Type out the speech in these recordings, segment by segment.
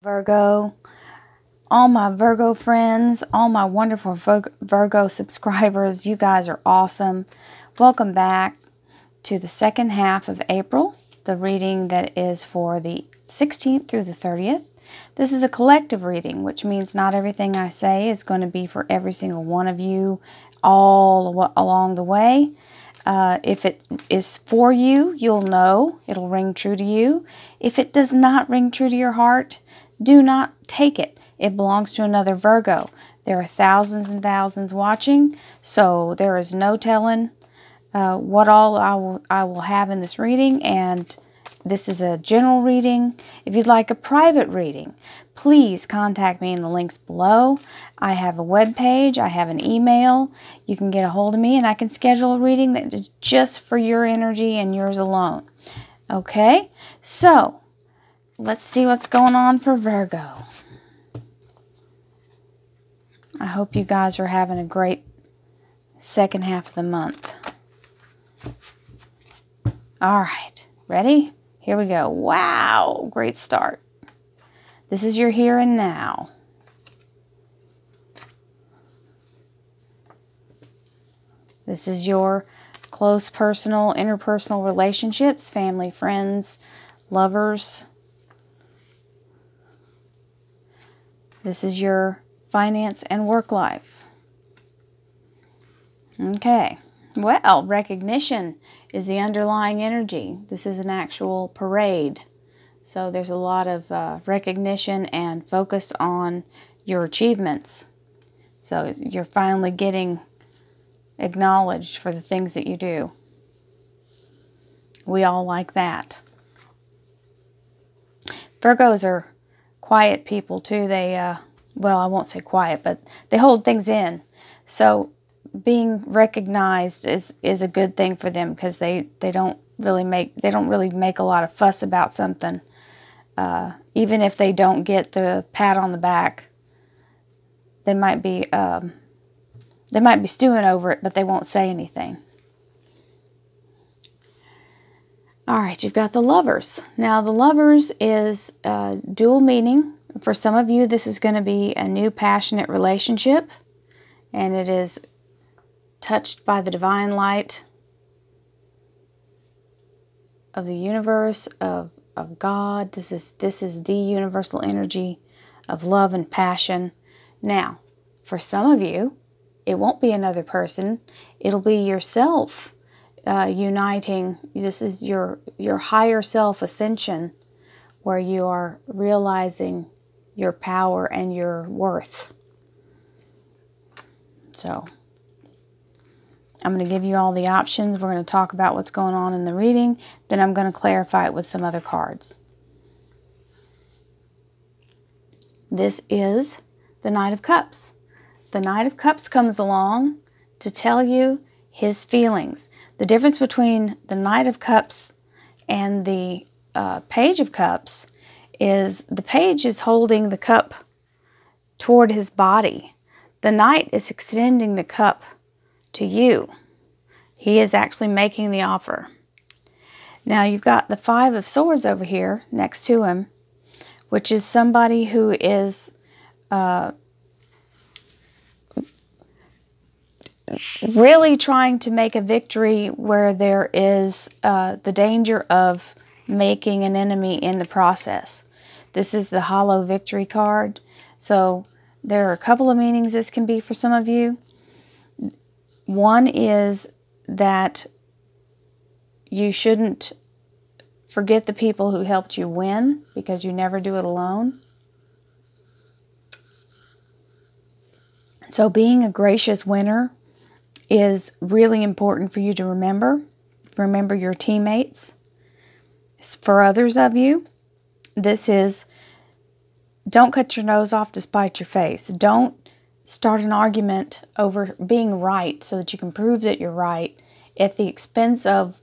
Virgo, all my Virgo friends, all my wonderful Virgo subscribers, you guys are awesome. Welcome back to the second half of April, the reading that is for the 16th through the 30th. This is a collective reading, which means not everything I say is going to be for every single one of you all along the way. If it is for you, you'll know. It'll ring true to you. If it does not ring true to your heart, do not take it. It belongs to another Virgo. There are thousands and thousands watching, so there is no telling what all I will have in this reading, and this is a general reading. If you'd like a private reading, please contact me in the links below. I have a web page. I have an email. You can get a hold of me, and I can schedule a reading that is just for your energy and yours alone. Okay? So, let's see what's going on for Virgo. I hope you guys are having a great second half of the month. All right. Ready? Here we go. Wow. Great start. This is your here and now. This is your close personal, interpersonal relationships, family, friends, lovers. This is your finance and work life. Okay. Well, recognition is the underlying energy. This is an actual parade. So there's a lot of recognition and focus on your achievements. So you're finally getting acknowledged for the things that you do. We all like that. Virgos are quiet people too. They, well, I won't say quiet, but they hold things in. So being recognized is a good thing for them, because they don't really make a lot of fuss about something. Even if they don't get the pat on the back, they might be stewing over it, but they won't say anything. All right, you've got the Lovers. Now, the Lovers is dual meaning. For some of you, this is going to be a new passionate relationship, and it is touched by the divine light of the universe, of God. This is the universal energy of love and passion. Now, for some of you, it won't be another person. It'll be yourself uniting. This is your higher self ascension, where you are realizing your power and your worth. So, I'm going to give you all the options. We're going to talk about what's going on in the reading. Then I'm going to clarify it with some other cards. This is the Knight of Cups. The Knight of Cups comes along to tell you his feelings. The difference between the Knight of Cups and the Page of Cups is the Page is holding the cup toward his body. The Knight is extending the cup to you. He is actually making the offer. Now you've got the Five of Swords over here next to him, which is somebody who is really trying to make a victory where there is the danger of making an enemy in the process. This is the Hollow Victory card. So there are a couple of meanings this can be for some of you. One is that you shouldn't forget the people who helped you win, because you never do it alone. So being a gracious winner is really important for you to remember. Remember your teammates. For others of you, this is, don't cut your nose off to spite your face. Don't start an argument over being right so that you can prove that you're right at the expense of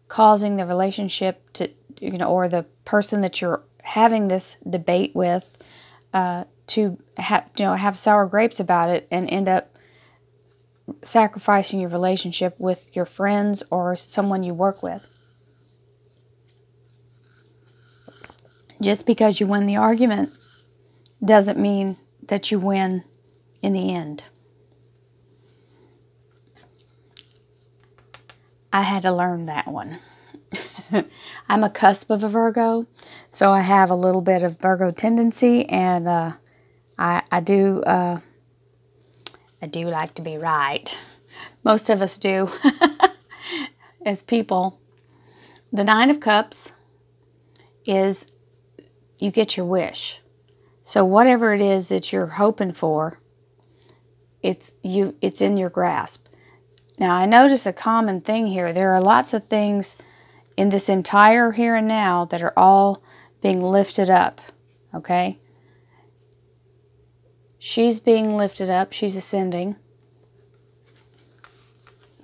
causing the relationship to, or the person that you're having this debate with to have sour grapes about it and end up sacrificing your relationship with your friends or someone you work with. Just because you win the argument doesn't mean that you win in the end. I had to learn that one. I'm a cusp of a Virgo, so I have a little bit of Virgo tendency, and I do like to be right. Most of us do as people. The Nine of Cups is you get your wish. So whatever it is that you're hoping for, it's in your grasp. Now I notice a common thing here. There are lots of things in this entire here and now that are all being lifted up. Okay? She's being lifted up. She's ascending.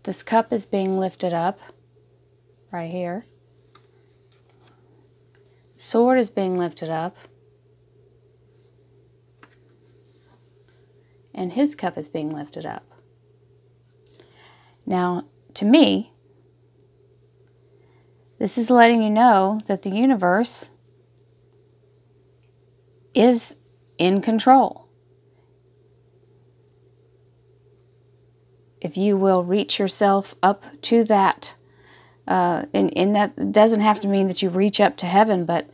This cup is being lifted up right here. Sword is being lifted up. And his cup is being lifted up. Now, to me, this is letting you know that the universe is in control. If you will reach yourself up to that, and that doesn't have to mean that you reach up to heaven, but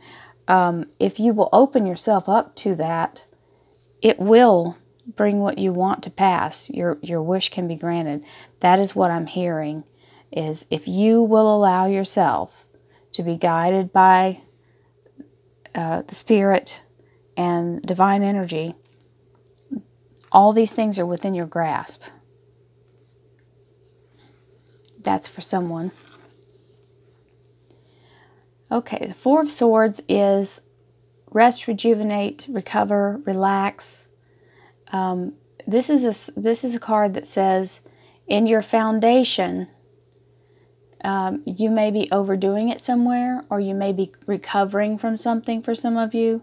if you will open yourself up to that, it will bring what you want to pass. Your wish can be granted. That is what I'm hearing, is if you will allow yourself to be guided by the Spirit and divine energy, all these things are within your grasp. That's for someone. Okay, the Four of Swords is rest, rejuvenate, recover, relax. This is a card that says, in your foundation, you may be overdoing it somewhere, or you may be recovering from something for some of you.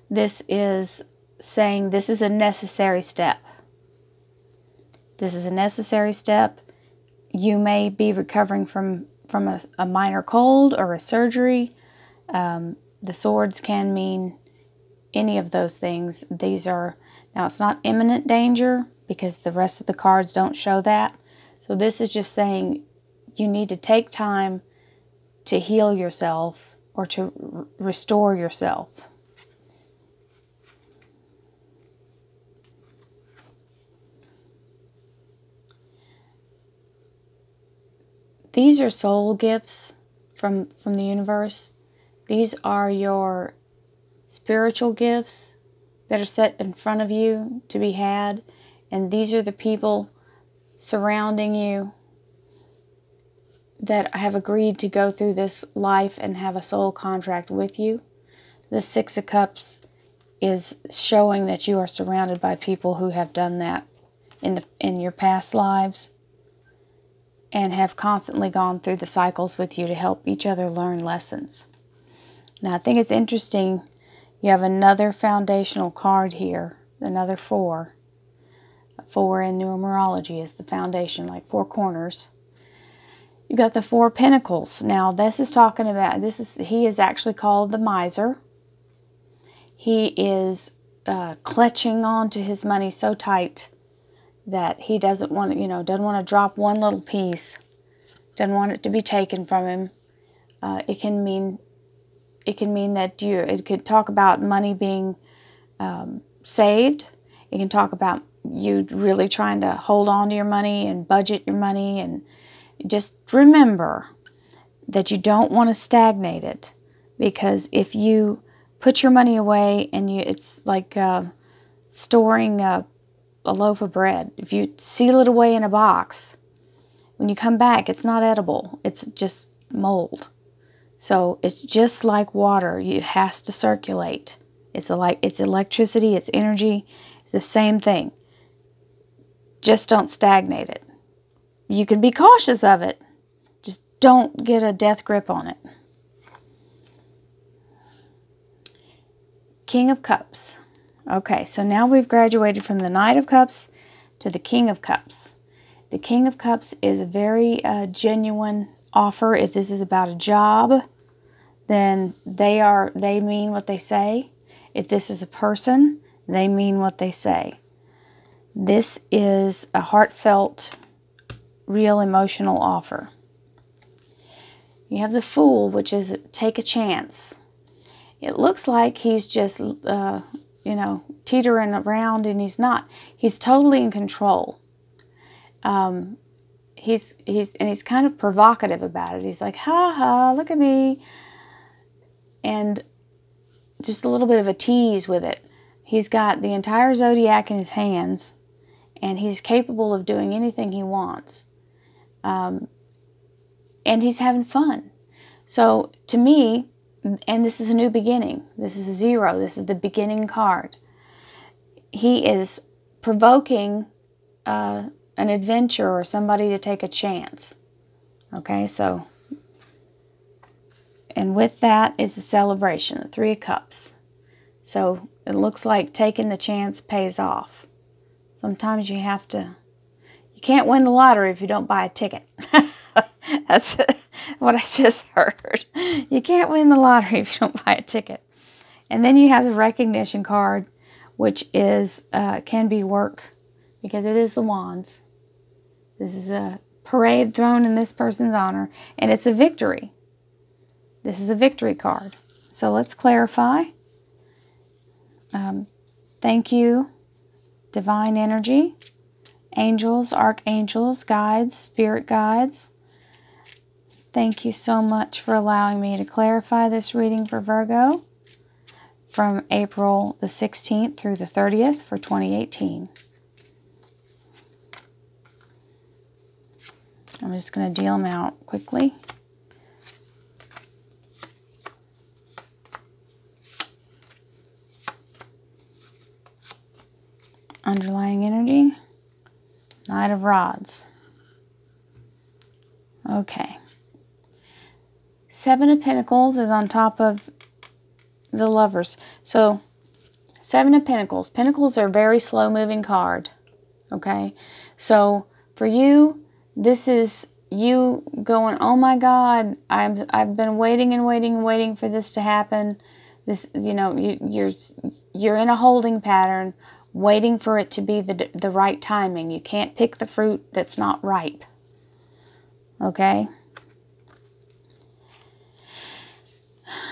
This is saying this is a necessary step. This is a necessary step. You may be recovering from a minor cold or a surgery. The swords can mean any of those things. These are, now it's not imminent danger because the rest of the cards don't show that. So this is just saying you need to take time to heal yourself or to restore yourself. These are soul gifts from the universe. These are your spiritual gifts that are set in front of you to be had. And these are the people surrounding you that have agreed to go through this life and have a soul contract with you. The Six of Cups is showing that you are surrounded by people who have done that in your past lives and have constantly gone through the cycles with you to help each other learn lessons. Now I think it's interesting, you have another foundational card here, another 4. 4 in numerology is the foundation, like 4 corners. You got the 4 Pentacles. Now this is talking about, he is actually called the miser. He is clutching onto his money so tight that he doesn't want to, doesn't want to drop one little piece. Doesn't want it to be taken from him. It can mean that it could talk about money being saved. It can talk about you really trying to hold on to your money and budget your money, and just remember that you don't want to stagnate it, because if you put your money away and it's like storing a loaf of bread. If you seal it away in a box, when you come back, it's not edible. It's just mold. So it's just like water. It has to circulate. It's electricity, it's energy. It's the same thing. Just don't stagnate it. You can be cautious of it. Just don't get a death grip on it. King of Cups. Okay, so now we've graduated from the Knight of Cups to the King of Cups. The King of Cups is a very genuine offer. If this is about a job, then they mean what they say. If this is a person, they mean what they say. This is a heartfelt, real emotional offer. You have the Fool, which is take a chance. It looks like he's just, teetering around, and he's not. He's totally in control. He's kind of provocative about it. He's like, ha ha, look at me. And just a little bit of a tease with it. He's got the entire zodiac in his hands, and he's capable of doing anything he wants. And he's having fun. So to me, and this is a new beginning. This is a 0. This is the beginning card. He is provoking an adventure or somebody to take a chance. Okay, so, and with that is the celebration, the 3 of Cups. So it looks like taking the chance pays off. Sometimes you can't win the lottery if you don't buy a ticket. That's what I just heard. You can't win the lottery if you don't buy a ticket. And then you have the recognition card, which is can be work, because it is the Wands. This is a parade thrown in this person's honor, and it's a victory. This is a victory card. So let's clarify. Thank you, divine energy, angels, archangels, guides, spirit guides. Thank you so much for allowing me to clarify this reading for Virgo from April the 16th through the 30th for 2018. I'm just going to deal them out quickly. Underlying energy, Knight of Rods. Okay. 7 of Pentacles is on top of the Lovers. So, 7 of Pentacles. Pentacles are a very slow-moving card. Okay? So, for you, this is you going, oh my God, I've been waiting and waiting and waiting for this to happen. This, you're in a holding pattern, waiting for it to be the right timing. You can't pick the fruit that's not ripe. Okay?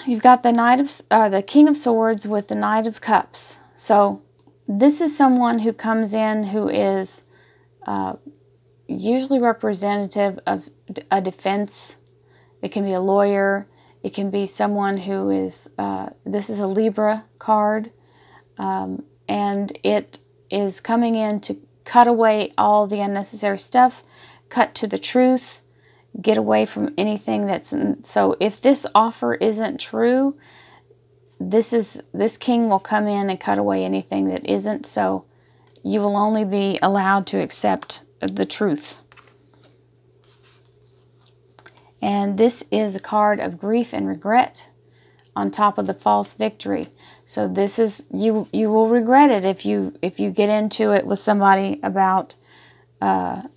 You've got the King of Swords with the Knight of Cups. So this is someone who comes in who is usually representative of a defense. It can be a lawyer. It can be someone who is, this is a Libra card. And it is coming in to cut away all the unnecessary stuff, cut to the truth, get away from anything that's... So if this offer isn't true, this king will come in and cut away anything that isn't. So you will only be allowed to accept the truth. And this is a card of grief and regret on top of the false victory. So this is, you will regret it if you get into it with somebody about, and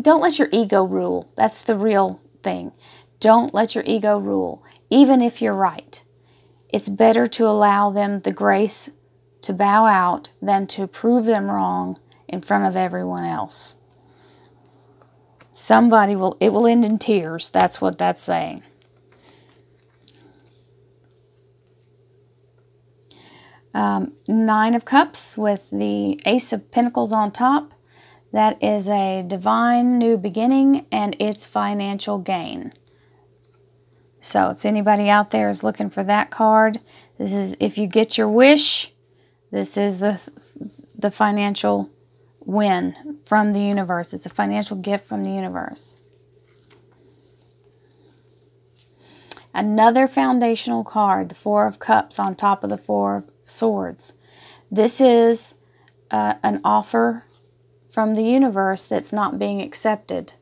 don't let your ego rule. That's the real thing. Don't let your ego rule, even if you're right. It's better to allow them the grace to bow out than to prove them wrong in front of everyone else. It will end in tears. That's what that's saying. Nine of Cups with the Ace of Pentacles on top. That is a divine new beginning, and it's financial gain. So if anybody out there is looking for that card, this is, if you get your wish, this is the financial win from the universe. It's a financial gift from the universe. Another foundational card, the Four of Cups on top of the Four of Swords. This is an offer from the universe that's not being accepted.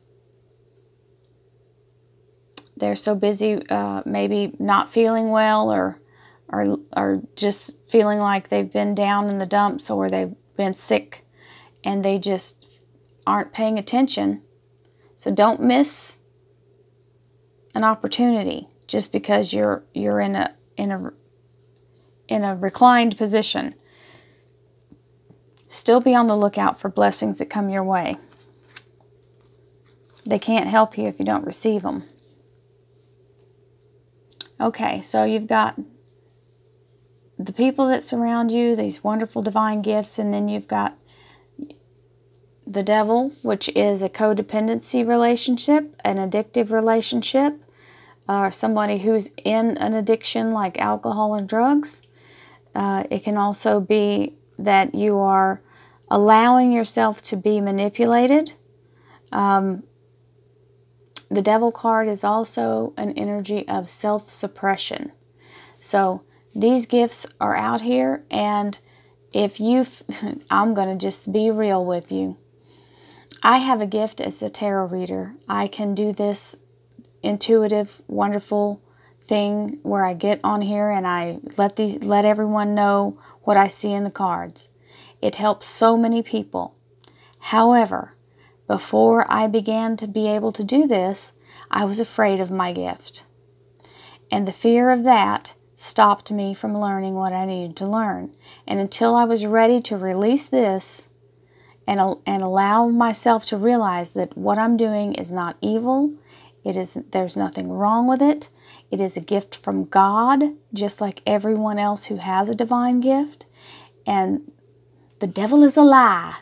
They're so busy maybe not feeling well, or just feeling like they've been down in the dumps, or they've been sick and they just aren't paying attention. So don't miss an opportunity just because you're in a in a reclined position. Still be on the lookout for blessings that come your way. They can't help you if you don't receive them. Okay, so you've got the people that surround you, these wonderful divine gifts, and then you've got the devil, which is a codependency relationship, an addictive relationship, or somebody who's in an addiction like alcohol or drugs. It can also be that you are allowing yourself to be manipulated. The devil card is also an energy of self-suppression. So these gifts are out here, and if I'm going to just be real with you. I have a gift as a tarot reader. I can do this intuitive, wonderful thing where I get on here and I let everyone know what I see in the cards. It helps so many people. However, before I began to be able to do this, I was afraid of my gift. And the fear of that stopped me from learning what I needed to learn. And until I was ready to release this and allow myself to realize that what I'm doing is not evil, there's nothing wrong with it. It is a gift from God, just like everyone else who has a divine gift. And the devil is a lie.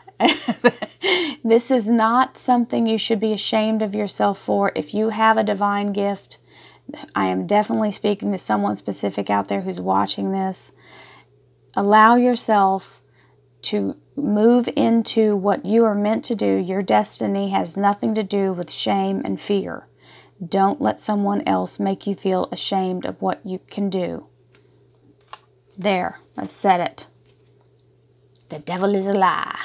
This is not something you should be ashamed of yourself for. If you have a divine gift, I am definitely speaking to someone specific out there who's watching this. Allow yourself to move into what you are meant to do. Your destiny has nothing to do with shame and fear. Don't let someone else make you feel ashamed of what you can do. There, I've said it. The devil is a lie.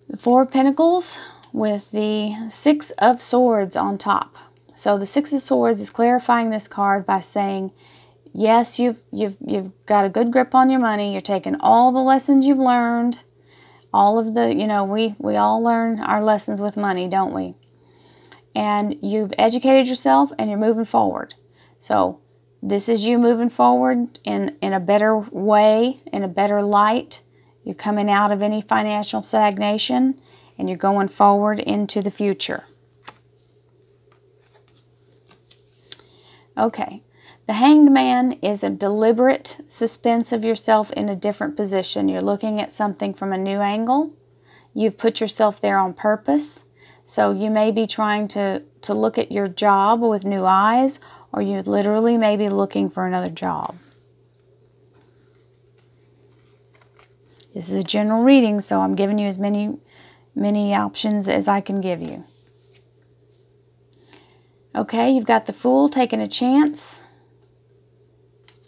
The Four of Pentacles with the Six of Swords on top. So the Six of Swords is clarifying this card by saying, yes, you've got a good grip on your money. You're taking all the lessons you've learned. All of the, we all learn our lessons with money, don't we? And you've educated yourself and you're moving forward. So this is you moving forward in a better way, in a better light. You're coming out of any financial stagnation and you're going forward into the future. Okay. The Hanged Man is a deliberate suspense of yourself in a different position. You're looking at something from a new angle. You've put yourself there on purpose. So you may be trying to look at your job with new eyes, or you literally may be looking for another job. This is a general reading, so I'm giving you as many options as I can give you. Okay, you've got the Fool taking a chance,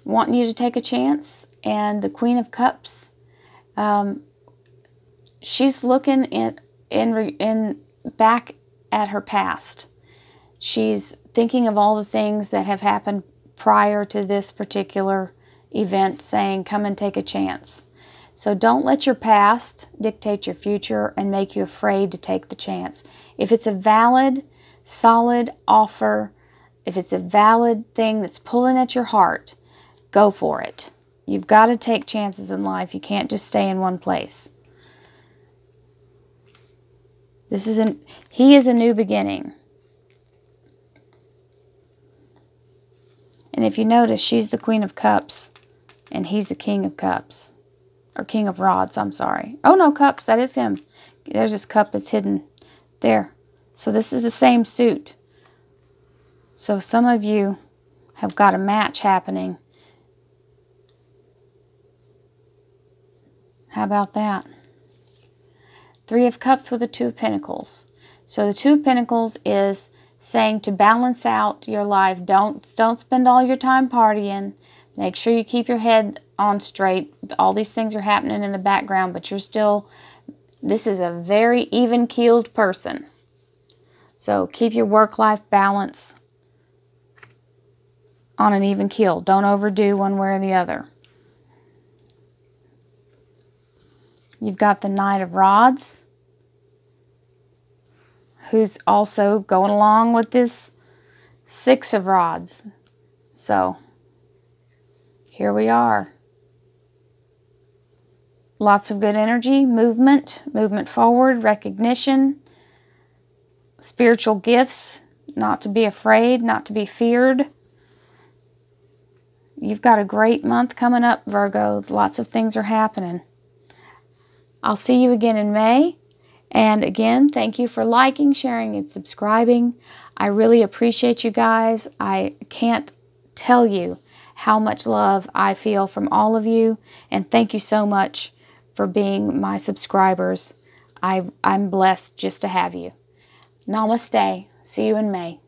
wanting you to take a chance, and the Queen of Cups. She's looking back at her past. She's thinking of all the things that have happened prior to this particular event, saying, come and take a chance. So don't let your past dictate your future and make you afraid to take the chance. If it's a valid, solid offer, if it's a valid thing that's pulling at your heart, go for it. You've got to take chances in life. You can't just stay in one place. He is a new beginning. And if you notice, she's the Queen of Cups and he's the King of Cups. Or King of Rods, I'm sorry. Oh no, Cups, that is him. There's his cup that's hidden there. So this is the same suit. So some of you have got a match happening. How about that? Three of Cups with the Two of Pentacles. So the Two of Pentacles is saying to balance out your life. Don't spend all your time partying. Make sure you keep your head on straight. All these things are happening in the background, but this is a very even-keeled person. So keep your work-life balance on an even keel. Don't overdo one way or the other. You've got the Knight of Rods, who's also going along with this Six of Rods. So here we are. Lots of good energy, movement forward, recognition, spiritual gifts, not to be afraid, not to be feared. You've got a great month coming up, Virgos. Lots of things are happening. I'll see you again in May. And again, thank you for liking, sharing, and subscribing. I really appreciate you guys. I can't tell you how much love I feel from all of you. And thank you so much for being my subscribers. I'm blessed just to have you. Namaste. See you in May.